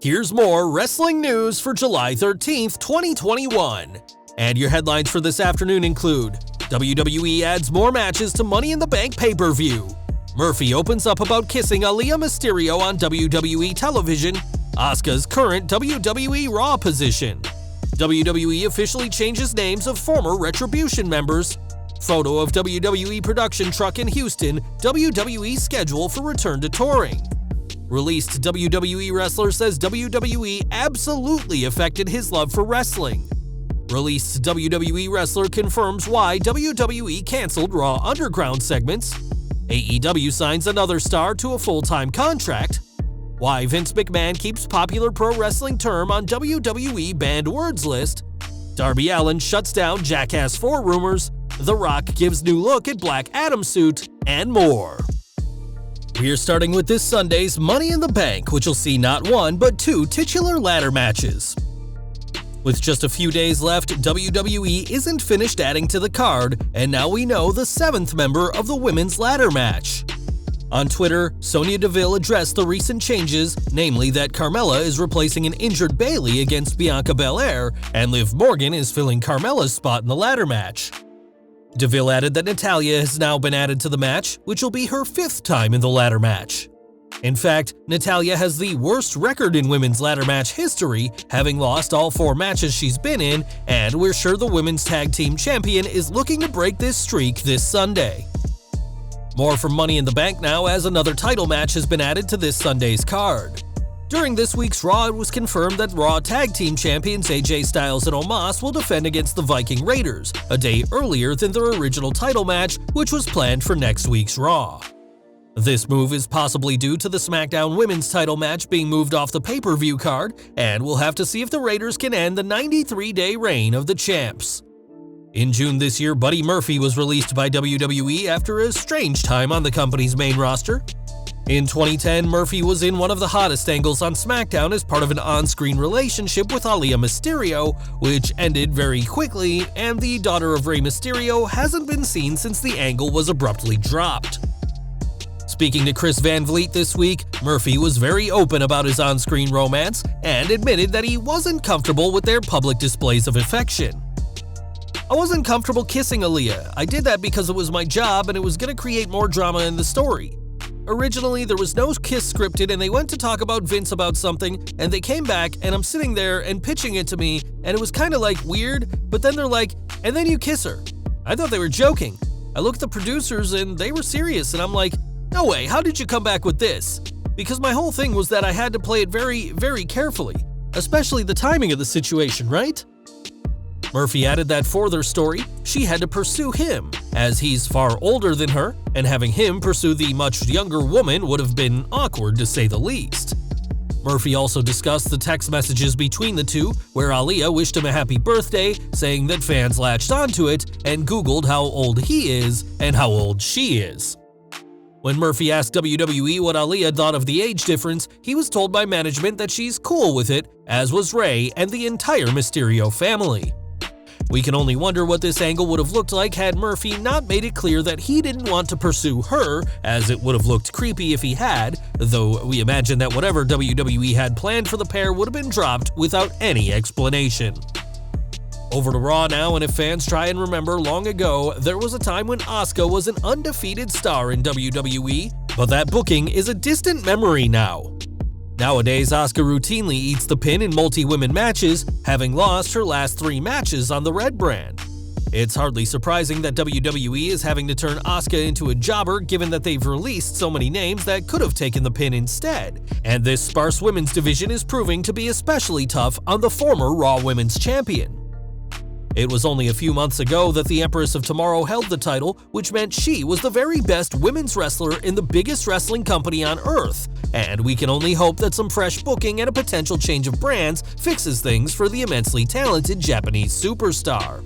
Here's more wrestling news for July 13th, 2021. And your headlines for this afternoon include WWE adds more matches to Money in the Bank pay-per-view. Murphy opens up about kissing Aalyah Mysterio on WWE television. Asuka's current WWE Raw position. WWE officially changes names of former Retribution members. Photo of WWE production truck in Houston. WWE schedule for return to touring. Released WWE wrestler says WWE absolutely affected his love for wrestling. Released WWE wrestler confirms why WWE canceled Raw Underground segments. AEW signs another star to a full-time contract. Why Vince McMahon keeps popular pro wrestling term on WWE banned words list. Darby Allin shuts down Jackass 4 rumors. The Rock gives new look at Black Adam suit, and more. We're starting with this Sunday's Money in the Bank, which will see not one but two titular ladder matches. With just a few days left, WWE isn't finished adding to the card, and now we know the 7th member of the women's ladder match. On Twitter, Sonya Deville addressed the recent changes, namely that Carmella is replacing an injured Bayley against Bianca Belair, and Liv Morgan is filling Carmella's spot in the ladder match. Deville added that Natalya has now been added to the match, which will be her 5th time in the ladder match. In fact, Natalya has the worst record in women's ladder match history, having lost all 4 matches she's been in, and we're sure the women's tag team champion is looking to break this streak this Sunday. More from Money in the Bank now, as another title match has been added to this Sunday's card. During this week's Raw, it was confirmed that Raw Tag Team Champions AJ Styles and Omos will defend against the Viking Raiders, a day earlier than their original title match, which was planned for next week's Raw. This move is possibly due to the SmackDown Women's title match being moved off the pay-per-view card, and we'll have to see if the Raiders can end the 93-day reign of the champs. In June this year, Buddy Murphy was released by WWE after a strange time on the company's main roster. In 2010, Murphy was in one of the hottest angles on SmackDown as part of an on-screen relationship with Aalyah Mysterio, which ended very quickly, and the daughter of Rey Mysterio hasn't been seen since the angle was abruptly dropped. Speaking to Chris Van Vliet this week, Murphy was very open about his on-screen romance and admitted that he wasn't comfortable with their public displays of affection. "I wasn't comfortable kissing Aalyah. I did that because it was my job and it was going to create more drama in the story. Originally, there was no kiss scripted and they went to talk about Vince about something and they came back and I'm sitting there and pitching it to me and it was kind of like weird, but then they're like, and then you kiss her. I thought they were joking. I looked at the producers and they were serious and I'm like, no way, how did you come back with this? Because my whole thing was that I had to play it very, very carefully, especially the timing of the situation, right?" Murphy added that for their story, she had to pursue him, as he's far older than her, and having him pursue the much younger woman would have been awkward to say the least. Murphy also discussed the text messages between the two, where Aalyah wished him a happy birthday, saying that fans latched onto it and Googled how old he is and how old she is. When Murphy asked WWE what Aalyah thought of the age difference, he was told by management that she's cool with it, as was Rey and the entire Mysterio family. We can only wonder what this angle would have looked like had Murphy not made it clear that he didn't want to pursue her, as it would have looked creepy if he had, though we imagine that whatever WWE had planned for the pair would have been dropped without any explanation. Over to Raw now, and if fans try and remember, long ago, there was a time when Asuka was an undefeated star in WWE, but that booking is a distant memory now. Nowadays, Asuka routinely eats the pin in multi-women matches, having lost her last 3 matches on the Red brand. It's hardly surprising that WWE is having to turn Asuka into a jobber, given that they've released so many names that could have taken the pin instead, and this sparse women's division is proving to be especially tough on the former Raw Women's Champion. It was only a few months ago that the Empress of Tomorrow held the title, which meant she was the very best women's wrestler in the biggest wrestling company on Earth, and we can only hope that some fresh booking and a potential change of brands fixes things for the immensely talented Japanese superstar.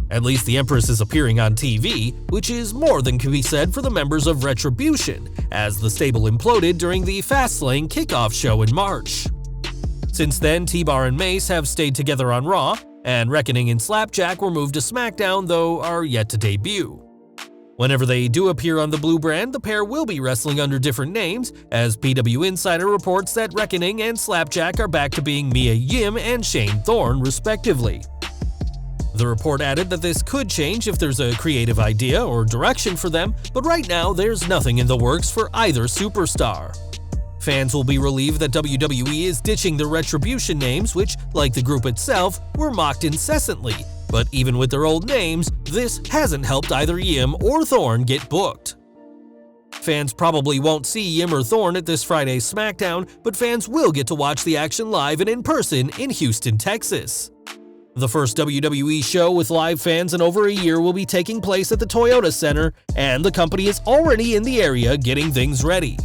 At least the Empress is appearing on TV, which is more than can be said for the members of Retribution, as the stable imploded during the Fastlane kickoff show in March. Since then, T-Bar and Mace have stayed together on Raw, and Reckoning and Slapjack were moved to SmackDown, though are yet to debut. Whenever they do appear on the blue brand, the pair will be wrestling under different names, as PW Insider reports that Reckoning and Slapjack are back to being Mia Yim and Shane Thorne, respectively. The report added that this could change if there's a creative idea or direction for them, but right now there's nothing in the works for either superstar. Fans will be relieved that WWE is ditching the Retribution names, which, like the group itself, were mocked incessantly, but even with their old names, this hasn't helped either Yim or Thorne get booked. Fans probably won't see Yim or Thorne at this Friday's SmackDown, but fans will get to watch the action live and in person in Houston, Texas. The first WWE show with live fans in over a year will be taking place at the Toyota Center, and the company is already in the area getting things ready.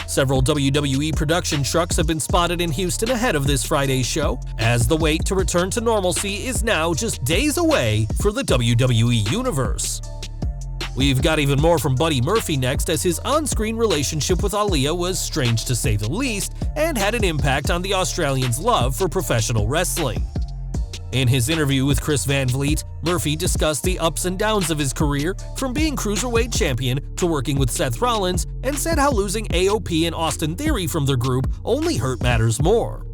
Several WWE production trucks have been spotted in Houston ahead of this Friday's show, as the wait to return to normalcy is now just days away for the WWE Universe. We've got even more from Buddy Murphy next, as his on-screen relationship with Aalyah was strange to say the least and had an impact on the Australians' love for professional wrestling. In his interview with Chris Van Vliet, Murphy discussed the ups and downs of his career, from being Cruiserweight champion to working with Seth Rollins, and said how losing AOP and Austin Theory from their group only hurt matters more.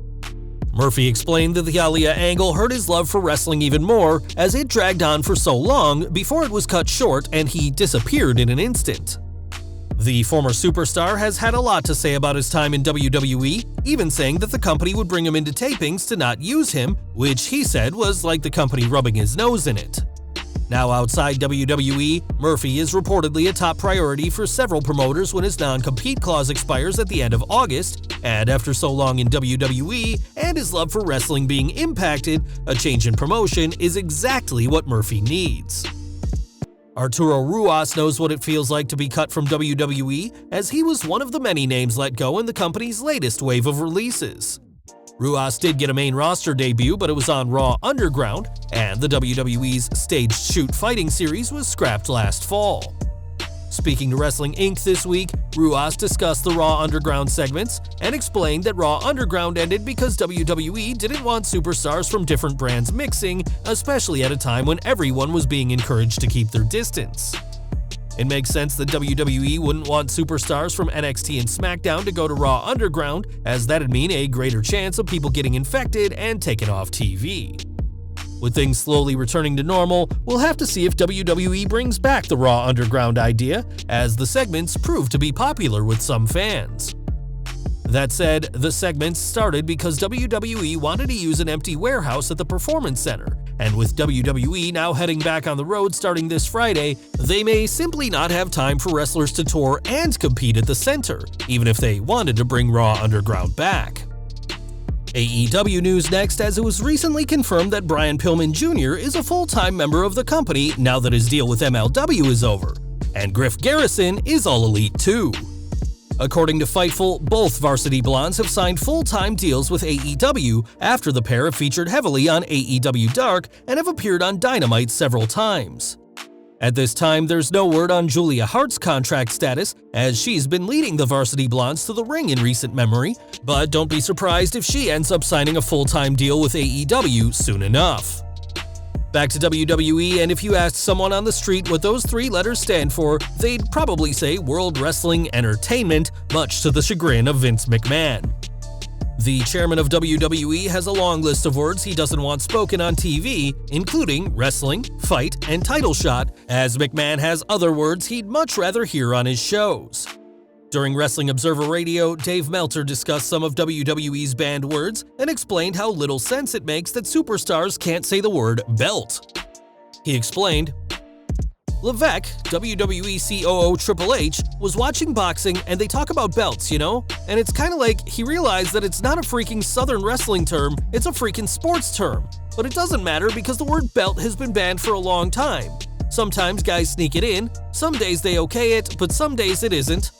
Murphy explained that the Aalyah angle hurt his love for wrestling even more, as it dragged on for so long before it was cut short and he disappeared in an instant. The former superstar has had a lot to say about his time in WWE, even saying that the company would bring him into tapings to not use him, which he said was like the company rubbing his nose in it. Now outside WWE, Murphy is reportedly a top priority for several promoters when his non-compete clause expires at the end of August, and after so long in WWE and his love for wrestling being impacted, a change in promotion is exactly what Murphy needs. Arturo Ruas knows what it feels like to be cut from WWE, as he was one of the many names let go in the company's latest wave of releases. Ruas did get a main roster debut, but it was on Raw Underground, and the WWE's Staged Shoot fighting series was scrapped last fall. Speaking to Wrestling Inc. this week, Ruas discussed the Raw Underground segments and explained that Raw Underground ended because WWE didn't want superstars from different brands mixing, especially at a time when everyone was being encouraged to keep their distance. It makes sense that WWE wouldn't want superstars from NXT and SmackDown to go to Raw Underground, as that'd mean a greater chance of people getting infected and taken off TV. With things slowly returning to normal, we'll have to see if WWE brings back the Raw Underground idea, as the segments prove to be popular with some fans. That said, the segments started because WWE wanted to use an empty warehouse at the Performance Center, and with WWE now heading back on the road starting this Friday, they may simply not have time for wrestlers to tour and compete at the center, even if they wanted to bring Raw Underground back. AEW news next, as it was recently confirmed that Brian Pillman Jr. is a full-time member of the company now that his deal with MLW is over, and Griff Garrison is All Elite too. According to Fightful, both Varsity Blondes have signed full-time deals with AEW after the pair have featured heavily on AEW Dark and have appeared on Dynamite several times. At this time, there's no word on Julia Hart's contract status, as she's been leading the Varsity Blondes to the ring in recent memory, but don't be surprised if she ends up signing a full-time deal with AEW soon enough. Back to WWE, and if you asked someone on the street what those three letters stand for, they'd probably say World Wrestling Entertainment, much to the chagrin of Vince McMahon. The chairman of WWE has a long list of words he doesn't want spoken on TV, including wrestling, fight, and title shot, as McMahon has other words he'd much rather hear on his shows. During Wrestling Observer Radio, Dave Meltzer discussed some of WWE's banned words and explained how little sense it makes that superstars can't say the word belt. He explained, Levesque, WWE COO Triple H, was watching boxing and they talk about belts, you know? And it's kinda like he realized that it's not a freaking Southern wrestling term, it's a freaking sports term. But it doesn't matter because the word belt has been banned for a long time. Sometimes guys sneak it in, some days they okay it, but some days it isn't.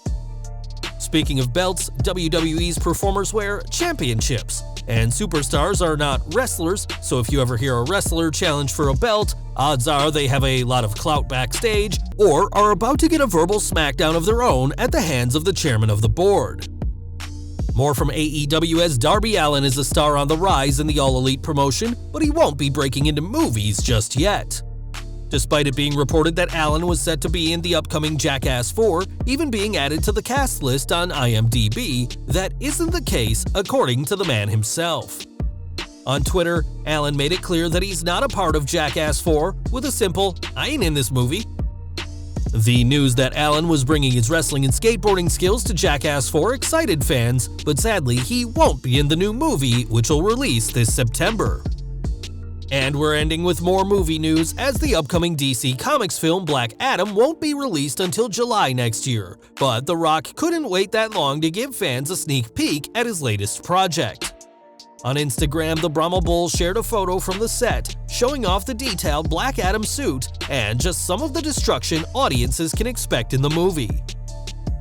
Speaking of belts, WWE's performers wear championships, and superstars are not wrestlers, so if you ever hear a wrestler challenge for a belt, odds are they have a lot of clout backstage or are about to get a verbal smackdown of their own at the hands of the chairman of the board. More from AEW, as Darby Allin is a star on the rise in the All Elite promotion, but he won't be breaking into movies just yet. despite it being reported that Allin was set to be in the upcoming Jackass 4, even being added to the cast list on IMDb. That isn't the case, according to the man himself. On Twitter, Allin made it clear that he's not a part of Jackass 4 with a simple, "I ain't in this movie." The news that Allin was bringing his wrestling and skateboarding skills to Jackass 4 excited fans, but sadly he won't be in the new movie, which will release this September. And we're ending with more movie news, as the upcoming DC Comics film Black Adam won't be released until July next year, but The Rock couldn't wait that long to give fans a sneak peek at his latest project. On Instagram, the Brahma Bull shared a photo from the set, showing off the detailed Black Adam suit and just some of the destruction audiences can expect in the movie.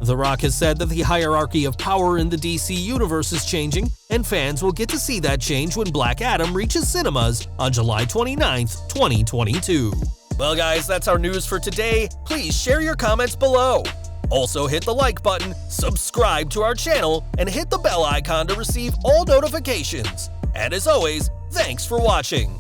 The Rock has said that the hierarchy of power in the DC universe is changing, and fans will get to see that change when Black Adam reaches cinemas on July 29th, 2022. Well guys, that's our news for today. Please share your comments below. Also hit the like button, subscribe to our channel, and hit the bell icon to receive all notifications. And as always, thanks for watching.